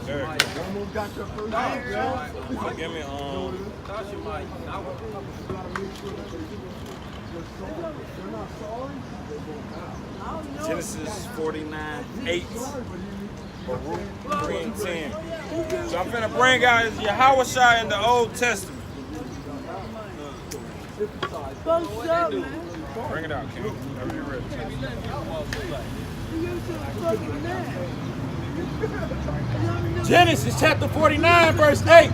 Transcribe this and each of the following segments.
Almost got your first hit, Give me Genesis 49:8. Baruch 3:10. So I'm finna bring out yahawashi in the Old Testament. Bring it out, King. Whenever you're ready. Genesis chapter 49, verse 8.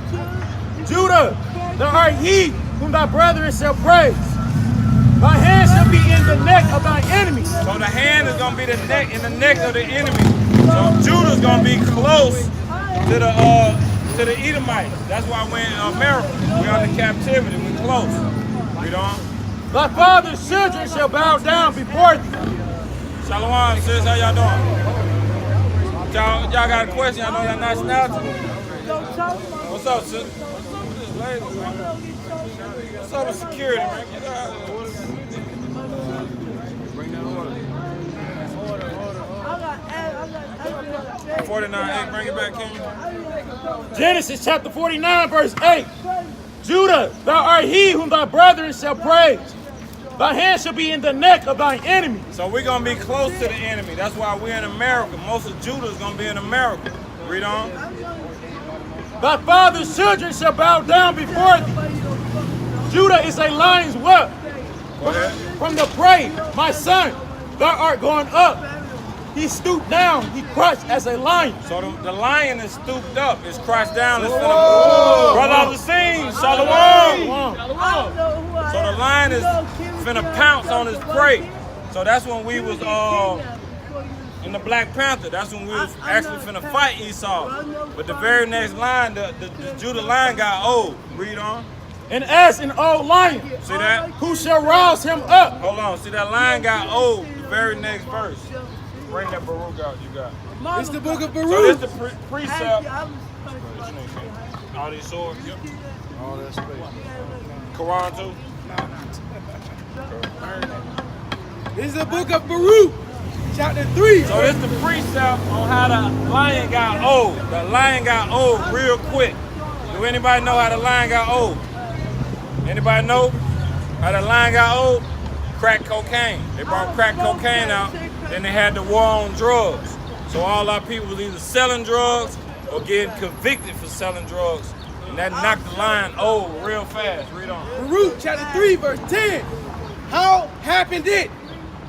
Judah, thou art he whom thy brethren shall praise. Thy hand shall be in the neck of thy enemies. So the hand is gonna be the neck in the neck of the enemy. So Judah's gonna be close to the Edomites. That's why we're in America. We're under captivity. We're close. Read on. Thy father's children shall bow down before thee. Shalom, sis. How y'all doing? Y'all got a question? Y'all know that nationality? What's up, sis? What's up with security, man? Get out of here. Bring that order. 49:8. Bring it back, King. Genesis chapter 49, verse 8. Judah, thou art he whom thy brethren shall praise. Thy hand shall be in the neck of thine enemy. So we're going to be close to the enemy. That's why we're in America. Most of Judah is going to be in America. Read on. Thy father's children shall bow down before thee. Judah is a lion's whelp. From the prey, my son, thou art going up. He stooped down, he crouched as a lion. So the lion is stooped up, it's crouched down. It's brother of the scene, shalom. So the lion is finna pounce on his prey. So that's when we was in the Black Panther. That's when we was actually finna fight Esau. But the very next line, the Judah lion got old. Read on. And as an old lion, see that? Who shall rouse him up? Hold on, see that lion got old. The very next verse. Bring that Baruch out you got. It's the book of Baruch. So this the precept. All these swords. Yep. all that space. Quran too. This is the book of Baruch, chapter 3. So this is the precept on how the lion got old. The lion got old real quick. Do anybody know how the lion got old? Anybody know how the lion got old? Crack cocaine. They brought crack cocaine out, then they had the war on drugs. So all our people was either selling drugs or getting convicted for selling drugs. And that knocked the lion old real fast. Read on. Baruch chapter 3, verse 10. How happened it,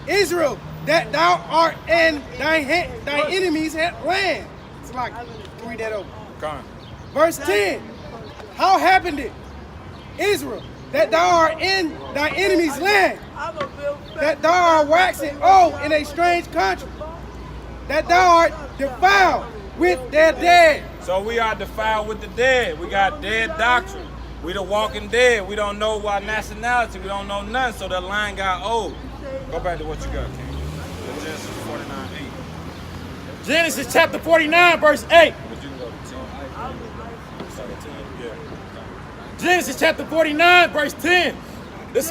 Israel, that thou art in thy enemies' land? It's like, read that over. Come on. Verse 10. How happened it, Israel, that thou art in thy enemy's land, that thou art waxing old in a strange country, that thou art defiled with their dead. So we are defiled with the dead. We got dead doctrine. We the walking dead. We don't know our nationality. We don't know nothing. So the line got old. Go back to what you got, King. Genesis 49:8. Genesis chapter 49, verse 8. But you can go to 10. Yeah. Genesis chapter 49, verse 10. The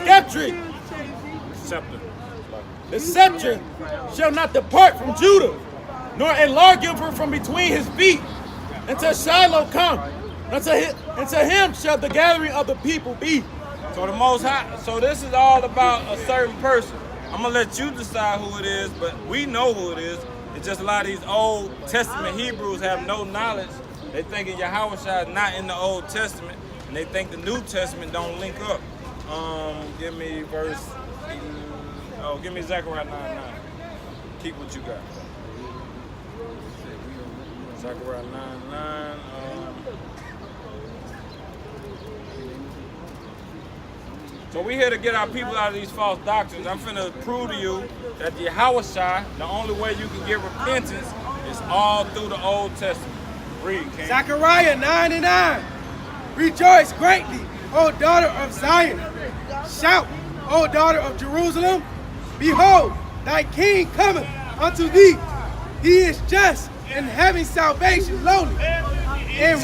scepter shall not depart from Judah, nor a lawgiver from between his feet, until Shiloh come. Unto him shall the gathering of the people be. So the Most High. So this is all about a certain person. I'm gonna let you decide who it is, but we know who it is. It's just a lot of these Old Testament Hebrews have no knowledge. They thinking Yahawashi is not in the Old Testament, and they think the New Testament don't link up. Give me verse. Give me Zechariah 9:9. Keep what you got. Zechariah 9:9. So we here to get our people out of these false doctrines. I'm finna prove to you that the Yahawashi, the only way you can get repentance is all through the Old Testament. Read, King. Zechariah 9:9. Rejoice greatly, O daughter of Zion. Shout, O daughter of Jerusalem. Behold, thy king cometh unto thee. He is just and having salvation lowly. And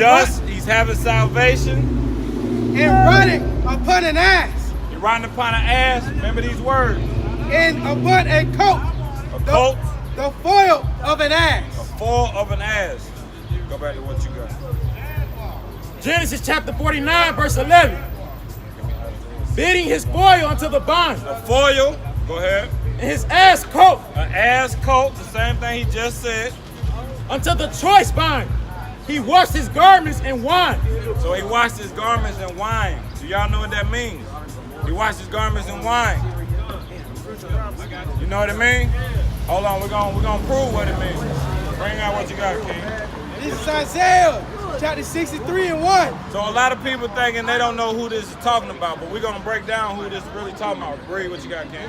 he's having salvation. And riding upon an ass. You're riding upon an ass. Remember these words. And upon a coat. A coat. The foil of an ass. A foil of an ass. Go back to what you got. Genesis chapter 49, verse 11. Bidding his foil unto the bond, A foil. Go ahead. and his ass coat An ass coat. The same thing he just said. unto the choice bond. He washed his garments in wine. So he washed his garments in wine. So y'all know what that means. He washed his garments in wine. You know what it means? Hold on, we're gonna prove what it means. Bring out what you got, King. This is Isaiah chapter 63 and 1. So a lot of people thinking they don't know who this is talking about, but we're gonna break down who this is really talking about. Read what you got, King.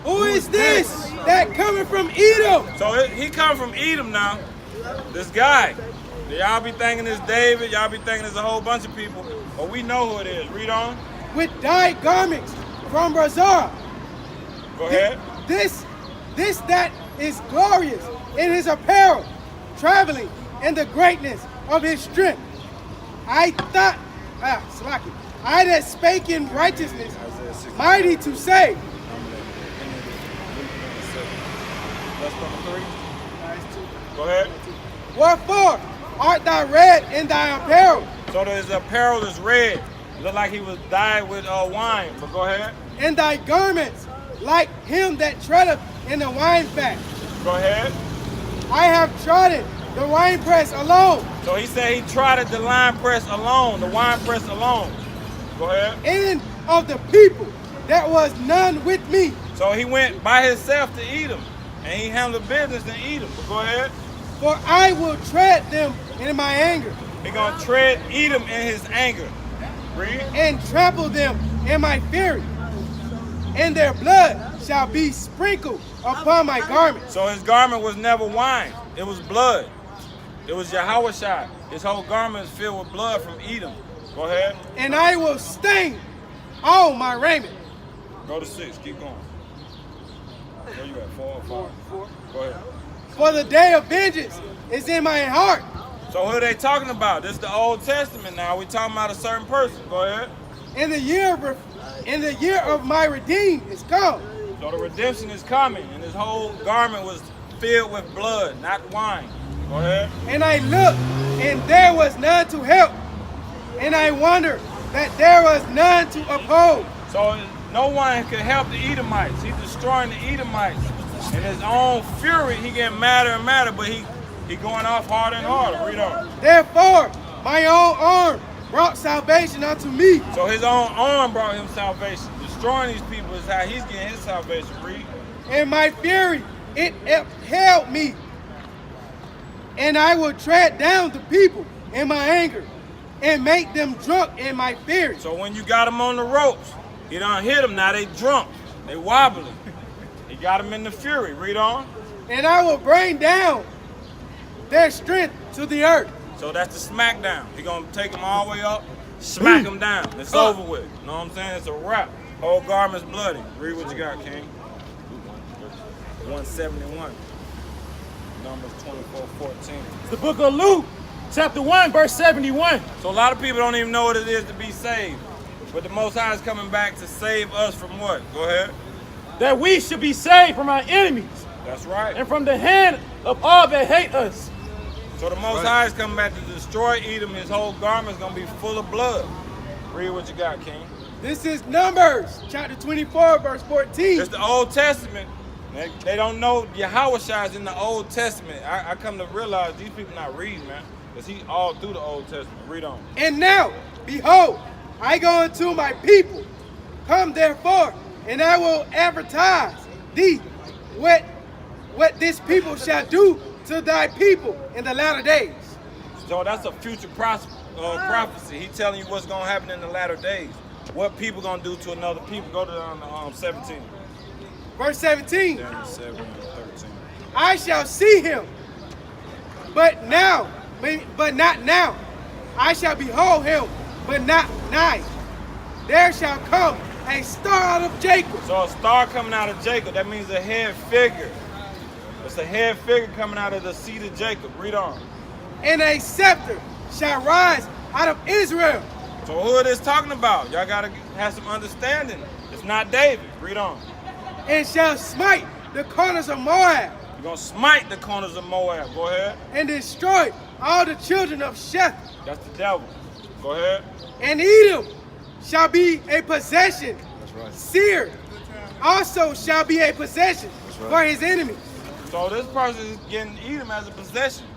Who is this that coming from Edom? So he come from Edom now. This guy. Y'all be thinking it's David. Y'all be thinking it's a whole bunch of people, but we know who it is. Read on. With dyed garments from Brazil. Go ahead. This that is glorious in his apparel, traveling in the greatness of his strength. I that spake in righteousness, mighty to save. That's number 3. Go ahead. Wherefore art thou red in thy apparel, So his apparel is red. Look like he was dyed with wine. But go ahead. and thy garments like him that treadeth in the wine vat. Go ahead. I have trodden the winepress alone, So he said he trotted the wine press alone, the wine press alone. Go ahead. and of the people that was none with me. So he went by himself to Edom, and he handled business in Edom. But go ahead. For I will tread them in my anger, He gonna tread Edom in his anger. Read. and trample them in my fury, and their blood shall be sprinkled upon my garment. So his garment was never wine. It was blood. It was yahawashi. His whole garment is filled with blood from Edom. Go ahead. And I will stain all my raiment. Go to 6. Keep going. Where you at? 4 or 5? Go ahead. For the day of vengeance is in my heart, So who are they talking about? This is the Old Testament now. We talking about a certain person. Go ahead. and the year of my redeemed is come. So the redemption is coming, and his whole garment was filled with blood, not wine. Go ahead. And I looked, and there was none to help, and I wondered that there was none to oppose. So no one could help the Edomites. He's destroying the Edomites. In his own fury, he getting madder and madder, but he going off harder and harder. Read on. Therefore, my own arm brought salvation unto me, So his own arm brought him salvation. Destroying these people is how he's getting his salvation. Read. and my fury it upheld me. And I will tread down the people in my anger, and make them drunk in my fury. So when you got them on the ropes, he done hit them. Now they drunk. They wobbling. He got them in the fury. Read on. And I will bring down their strength to the earth. So that's the smackdown. He gonna take them all the way up, smack them down. It's over with. You know what I'm saying? It's a wrap. Whole garment's bloody. Read what you got, King. 171. Numbers 24:14. The book of Luke, chapter 1, verse 71. So a lot of people don't even know what it is to be saved. But the Most High is coming back to save us from what? Go ahead. That we should be saved from our enemies That's right. and from the hand of all that hate us. So the Most High is coming back to destroy Edom. His whole garment is going to be full of blood. Read what you got, King. This is Numbers chapter 24, verse 14. It's the Old Testament. They don't know Yahawashi is in the Old Testament. I come to realize these people not reading, man. Because he all through the Old Testament. Read on. And now, behold, I go unto my people. Come therefore, and I will advertise thee what this people shall do to thy people in the latter days. So that's a future prophecy. He telling you what's going to happen in the latter days. What people going to do to another people. Go to 17. Verse 17. Daniel 7 and 13. I shall see him, but not now. I shall behold him, but not nigh. There shall come a star out of Jacob. So a star coming out of Jacob, that means a head figure. It's a head figure coming out of the seed of Jacob. Read on. And a scepter shall rise out of Israel. So who it is talking about? Y'all got to have some understanding. It's not David. Read on. And shall smite the corners of Moab. You're going to smite the corners of Moab. Go ahead. and destroy all the children of Sheth. That's the devil. Go ahead. And Edom shall be a possession. That's right. Seir also shall be a possession for his enemies. So this person is getting Edom as a possession.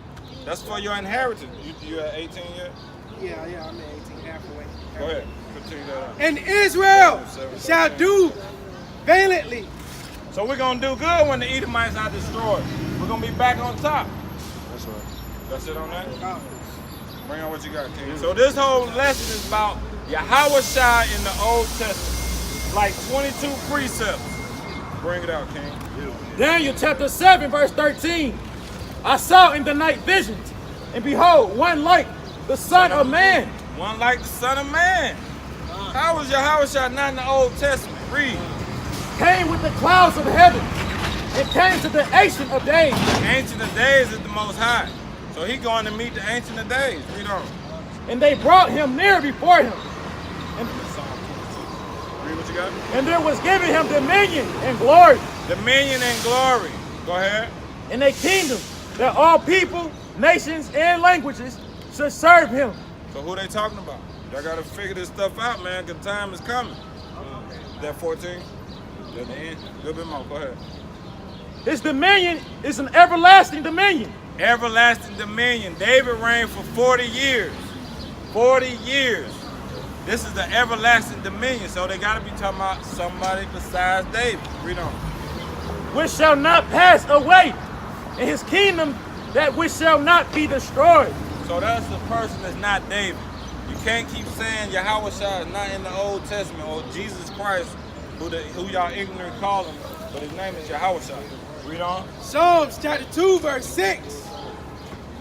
That's for your inheritance. You at 18 yet? Yeah, I'm at 18, halfway. Go ahead. Continue that on. And Israel shall do valiantly. So we're going to do good when the Edomites are destroyed. We're going to be back on top. That's right. That's it on that? Bring on what you got, King. So this whole lesson is about yahawashi in the Old Testament. Like 22 precepts. Bring it out, King. Daniel chapter 7, verse 13. I saw in the night visions, and behold, one like the Son of Man. One like the Son of Man. How was yahawashi not in the Old Testament? Read. Came with the clouds of heaven, and came to the Ancient of Days. The Ancient of Days is the Most High. So he going to meet the Ancient of Days. Read on. And they brought him near before him. And, Read what you got. and there was given him dominion and glory, Dominion and glory. Go ahead. and a kingdom that all people, nations, and languages should serve him. So who they talking about? Y'all got to figure this stuff out, man, because time is coming. That 14? That the end? A little bit more. Go ahead. His dominion is an everlasting dominion. Everlasting dominion. David reigned for 40 years. 40 years. This is the everlasting dominion. So they got to be talking about somebody besides David. Read on. Which shall not pass away, and his kingdom that which shall not be destroyed. So that's the person that's not David. You can't keep saying yahawashi is not in the Old Testament or Jesus Christ, who y'all ignorant call him, but his name is yahawashi. Read on. Psalms chapter 2, verse 6.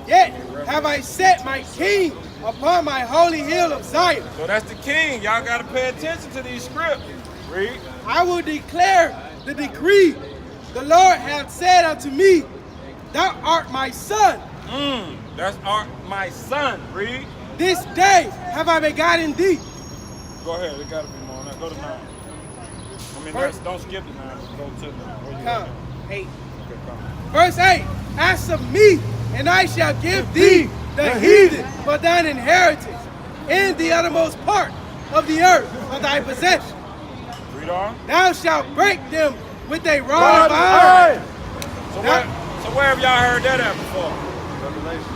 Yet have I set my king upon my holy hill of Zion. So that's the king. Y'all got to pay attention to these scripts. Read. I will declare the decree. The Lord hath said unto me, Thou art my son. That's my son. Read. This day have I begotten thee. Go ahead. It got to be more on that. Go to 9. I mean, don't skip the 9. Go to 9. Where you at? 8. Okay, come. Verse 8. Ask of me, and I shall give thee the heathen for thine inheritance, in the uttermost part of the earth for thy possession. Read on. Thou shalt break them with a rod of iron. So where have y'all heard that at before? Revelation.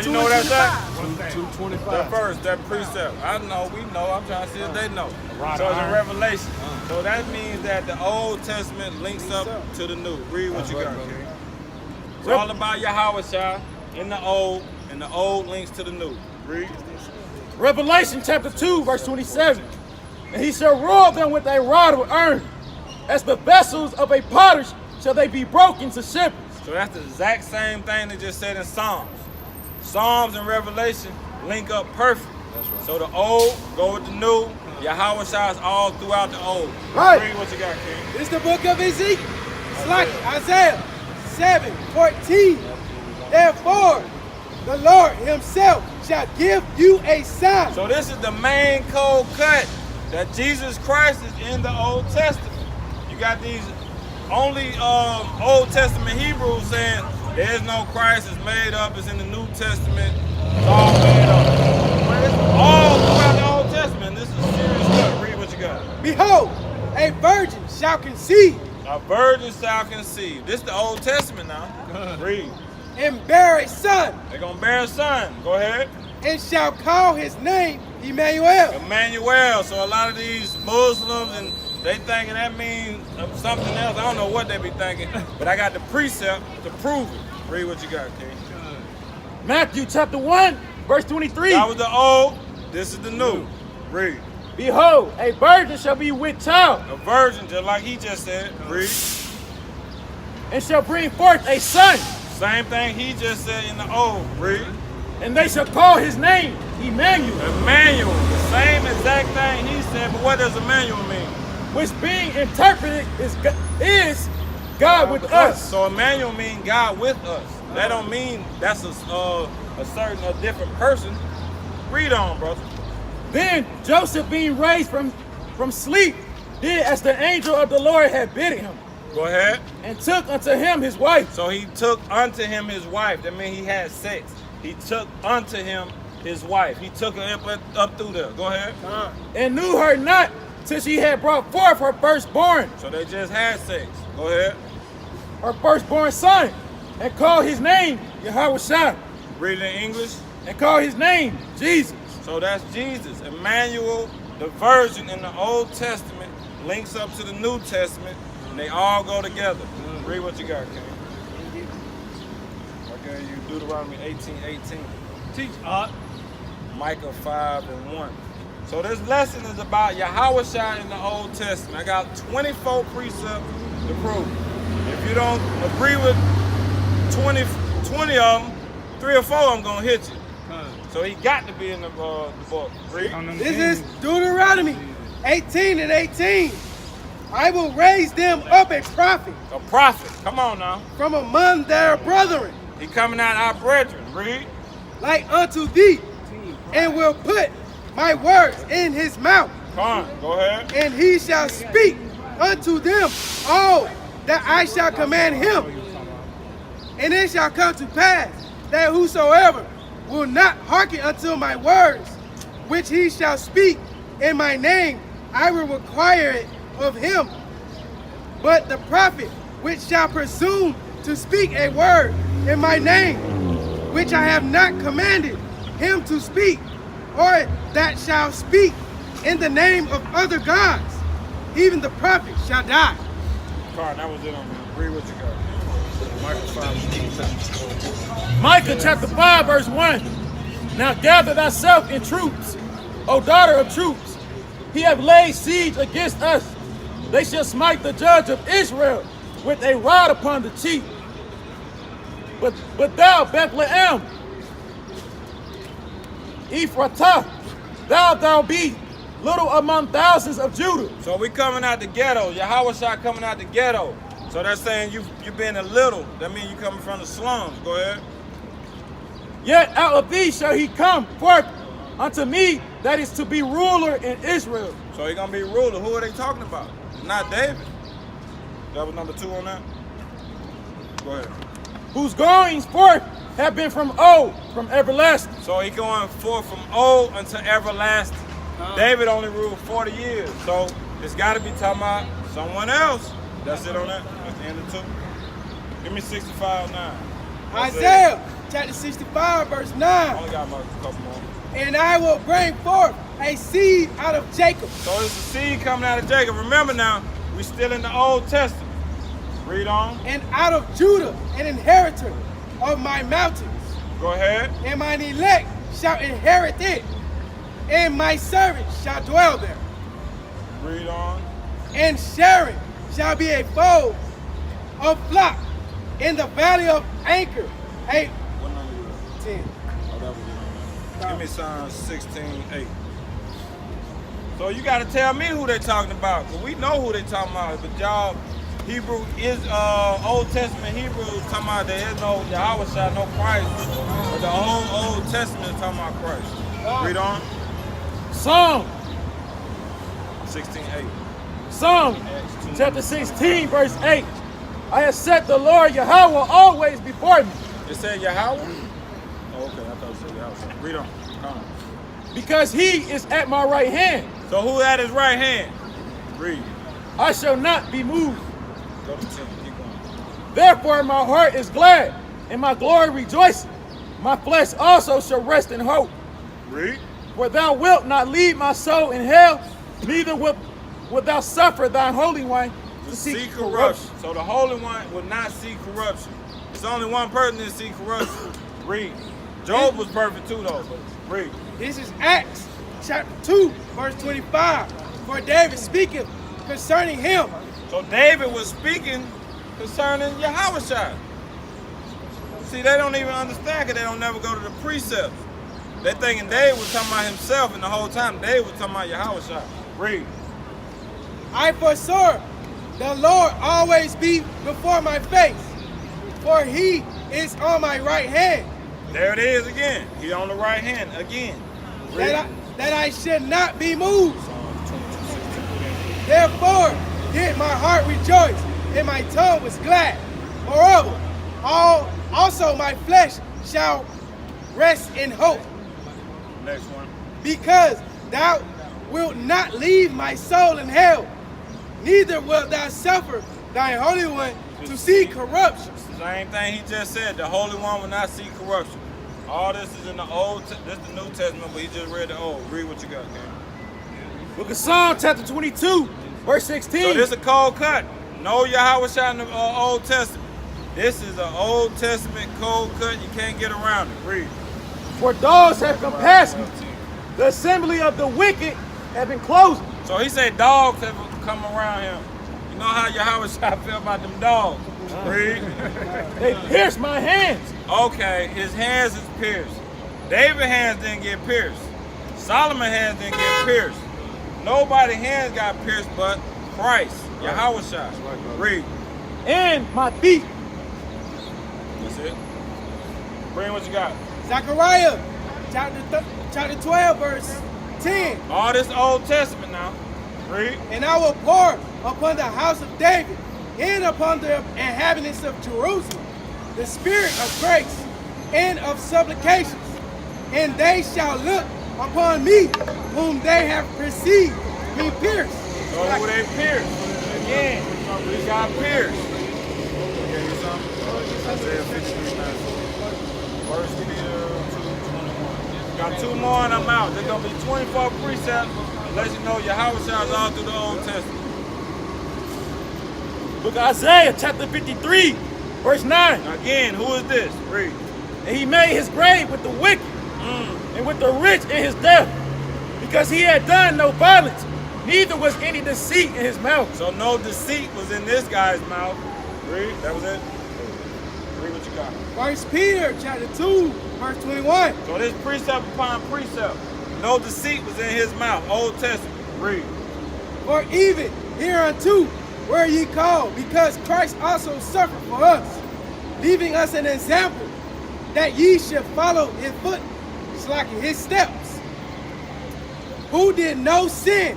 You know what that's at? 2:25. That verse, that precept. I know, we know. I'm trying to see if they know. So it's in Revelation. So that means that the Old Testament links up to the New. Read what you got, King. It's all about yahawashi in the Old, and the Old links to the New. Read. Revelation chapter 2, verse 27. And he shall rule them with a rod of iron. As the vessels of a potter shall they be broken to shivers. So that's the exact same thing they just said in Psalms. Psalms and Revelation link up perfect. That's right. So the Old go with the New. Yahawashi is all throughout the Old. Right. Read what you got, King. This is the book of Ezekiel. It's like Isaiah 7:14. Therefore, the Lord himself shall give you a sign. So this is the main cold cut that Jesus Christ is in the Old Testament. You got these only Old Testament Hebrews saying there is no Christ, it's made up, it's in the New Testament, it's all made up. But it's all throughout the Old Testament. This is serious stuff. Read what you got. Behold, a virgin shall conceive A virgin shall conceive. This is the Old Testament now. Read. and bear a son, They're going to bear a son. Go ahead. and shall call his name Emmanuel. Emmanuel. So a lot of these Muslims, and they thinking that means something else. I don't know what they be thinking, but I got the precept to prove it. Read what you got, King. Matthew chapter 1, verse 23. That was the old. This is the new. Read. Behold, a virgin shall be with child, A virgin, just like he just said. Read. and shall bring forth a son, Same thing he just said in the old. Read. and they shall call his name Emmanuel, Emmanuel. The same exact thing he said, but what does Emmanuel mean? which being interpreted is God with us. So Emmanuel means God with us. That don't mean that's a different person. Read on, brother. Then Joseph, being raised from sleep, did as the angel of the Lord had bidden him, Go ahead. and took unto him his wife, So he took unto him his wife. That means he had sex. He took unto him his wife. He took her up through there. Go ahead. and knew her not till she had brought forth her firstborn, So they just had sex. Go ahead. her firstborn son, and called his name Yahawashi, Read it in English. and called his name Jesus. So that's Jesus. Emmanuel, the virgin in the Old Testament, links up to the New Testament, and they all go together. Read what you got, King. Okay, you Deuteronomy 18:18. Teach, Micah 5:1. So this lesson is about Yahawashi in the Old Testament. I got 24 precepts to prove. If you don't agree with 20 of them, 3 or 4 of them gonna hit you. So he got to be in the book. Read. This is Deuteronomy 18:18. I will raise them up a prophet A prophet. Come on now. from among their brethren, He coming out our brethren. Read. like unto thee, and will put my words in his mouth, Come on. Go ahead. and he shall speak unto them all that I shall command him. And it shall come to pass that whosoever will not hearken unto my words, which he shall speak in my name, I will require it of him. But the prophet which shall presume to speak a word in my name, which I have not commanded him to speak, or that shall speak in the name of other gods, even the prophet shall die. Carl, that was it on me. Read what you got. Micah 5. Micah chapter 5, verse 1. Now gather thyself in troops, O daughter of troops. He have laid siege against us. They shall smite the judge of Israel with a rod upon the cheek. But thou, Bethlehem, Ephratah, thou be little among thousands of Judah. So we coming out the ghetto. Yahawashi coming out the ghetto. So that's saying you being a little. That means you coming from the slums. Go ahead. Yet out of thee shall he come forth unto me that is to be ruler in Israel. So he gonna be ruler. Who are they talking about? Not David. That was number 2 on that. Go ahead. Whose goings forth have been from old, from everlasting. So he going forth from old unto everlasting. David only ruled 40 years. So it's got to be talking about someone else. That's it on that. That's the end of 2. Give me 65:9. That's Isaiah chapter 65, verse it. 9. Only got a couple more. And I will bring forth a seed out of Jacob, So it's the seed coming out of Jacob. Remember now, we still in the Old Testament. Read on. and out of Judah an inheritor of my mountains. Go ahead. And mine elect shall inherit it, and my servant shall dwell there. Read on. And Sharon shall be a fold of flock in the valley of Anchor. Hey, What number you at? 10. Oh, that was it on that. Give me Psalm 16:8. So you got to tell me who they talking about, because we know who they talking about. But y'all, Hebrew is Old Testament Hebrew is talking about there is no Yahawashi, no Christ. But the whole Old Testament is talking about Christ. Read on. Psalm 16:8. Psalm chapter 16, verse 8. I have set the Lord Yahweh always before me, It said Yahweh? Oh, okay. I thought it said Yahweh. Read on. Come on. because he is at my right hand. So who at his right hand? Read. I shall not be moved. Go to 10. Keep going. Therefore my heart is glad, and my glory rejoiceth. My flesh also shall rest in hope. Read. For thou wilt not leave my soul in hell, neither wilt thou suffer thine Holy One to See corruption. So the Holy One will not see corruption. It's only one person that see corruption. Read. Job was perfect too though. But read. This is Acts chapter 2, verse 25. For David speaketh concerning him. So David was speaking concerning Yahawashi. See, they don't even understand because they don't never go to the precepts. They thinking David was talking about himself, and the whole time David was talking about Yahawashi. Read. I foresaw the Lord always be before my face, for he is on my right hand, There it is again. He on the right hand again. Read. that I should not be moved. Therefore did my heart rejoice, and my tongue was glad. Moreover, also my flesh shall rest in hope. Next one. Because thou wilt not leave my soul in hell, neither wilt thou suffer thy Holy One to see corruption. Same thing he just said. The Holy One will not see corruption. All this is in the Old, this is the New Testament, but he just read the Old. Read what you got, man. Book of Psalm, chapter 22, verse 16. So this is a cold cut. No yahawashi in the Old Testament. This is an Old Testament cold cut. You can't get around it. Read. For dogs have compassed me. The assembly of the wicked have been closing. So he said dogs have come around him. You know how yahawashi feel about them dogs. Read. They pierced my hands. Okay, his hands is pierced. David's hands didn't get pierced. Solomon's hands didn't get pierced. Nobody's hands got pierced but Christ, yahawashi. Read. And my feet. That's it. Bring what you got. Zechariah chapter 12, verse 10. All this Old Testament now. Read. And I will pour upon the house of David and upon the inhabitants of Jerusalem the spirit of grace and of supplications, and they shall look upon me whom they have perceived me pierced. So who they pierced? Again, we got pierced. Okay, you something? Isaiah 53:9. First Peter 2:21. Got two more and I'm out. There's gonna be 24 precepts. Let you know yahawashi is all through the Old Testament. Book of Isaiah, chapter 53, verse 9. Again, who is this? Read. And he made his grave with the wicked and with the rich in his death, because he had done no violence, neither was any deceit in his mouth. So no deceit was in this guy's mouth. Read. That was it. Read what you got. First Peter chapter 2, verse 21. So this precept upon precept. No deceit was in his mouth. Old Testament. Read. For even hereunto were ye called, because Christ also suffered for us, leaving us an example that ye should follow his foot, like his steps, who did no sin,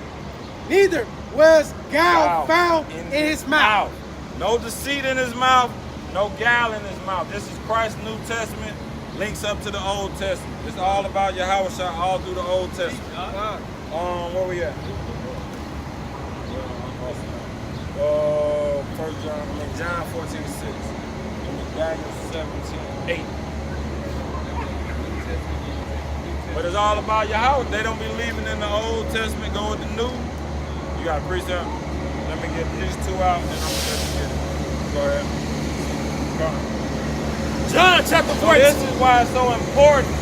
neither was guile found in his mouth. No deceit in his mouth, no guile in his mouth. This is Christ's New Testament, links up to the Old Testament. It's all about yahawashi all through the Old Testament. Where we at? John 14:6. Daniel 17:8. But it's all about Yahweh. They don't be leaving in the Old Testament, go with the New. You got a precept? Let me get these two out, and then I'm going to let you get it. Go ahead. Go on. John chapter 14. This is why it's so important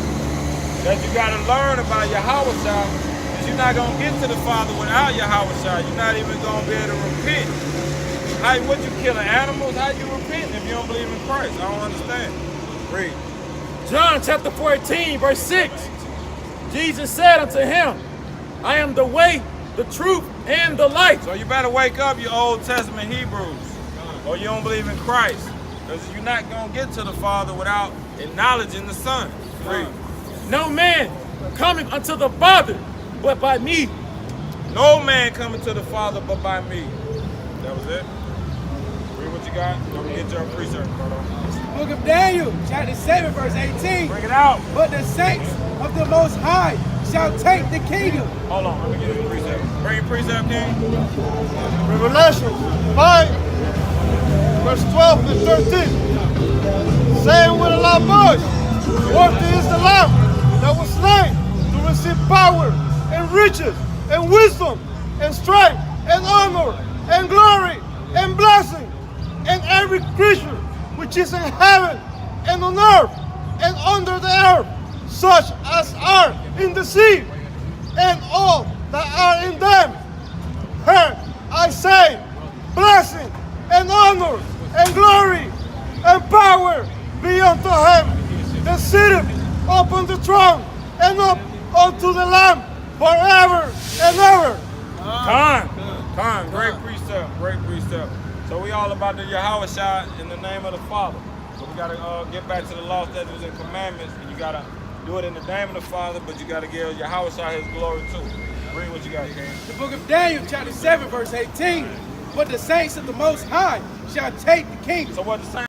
that you got to learn about yahawashi, because you're not going to get to the Father without yahawashi. You're not even going to be able to repent. What you killing animals? How you repenting if you don't believe in Christ? I don't understand. Read. John chapter 14, verse 6. Jesus said unto him, I am the way, the truth, and the life. So you better wake up, you Old Testament Hebrews, or you don't believe in Christ, because you're not going to get to the Father without acknowledging the Son. Read. No man cometh unto the Father but by me. No man coming to the Father but by me. That was it. Read what you got. I'm going to get your precept, brother. Book of Daniel, chapter 7, verse 18. Bring it out. But the saints of the Most High shall take the kingdom. Hold on, let me get his precept. Bring your precept, King. Revelation 5, verse 12 and 13. Saying with a loud voice, worthy is the Lamb that was slain to receive power and riches and wisdom and strength and honor and glory and blessing, and every creature which is in heaven and on earth and under the earth, such as are in the sea, and all that are in them. Her I say, blessing and honor and glory and power be unto him that sitteth upon the throne and up unto the Lamb forever and ever. Con, great precept, great precept. So we all about the yahawashi in the name of the Father. So we got to get back to the law, statutes, and commandments, and you got to do it in the name of the Father, but you got to give yahawashi his glory too. Read what you got, King. The book of Daniel, chapter 7, verse 18. but the saints of the Most High shall take the kingdom. So what the saints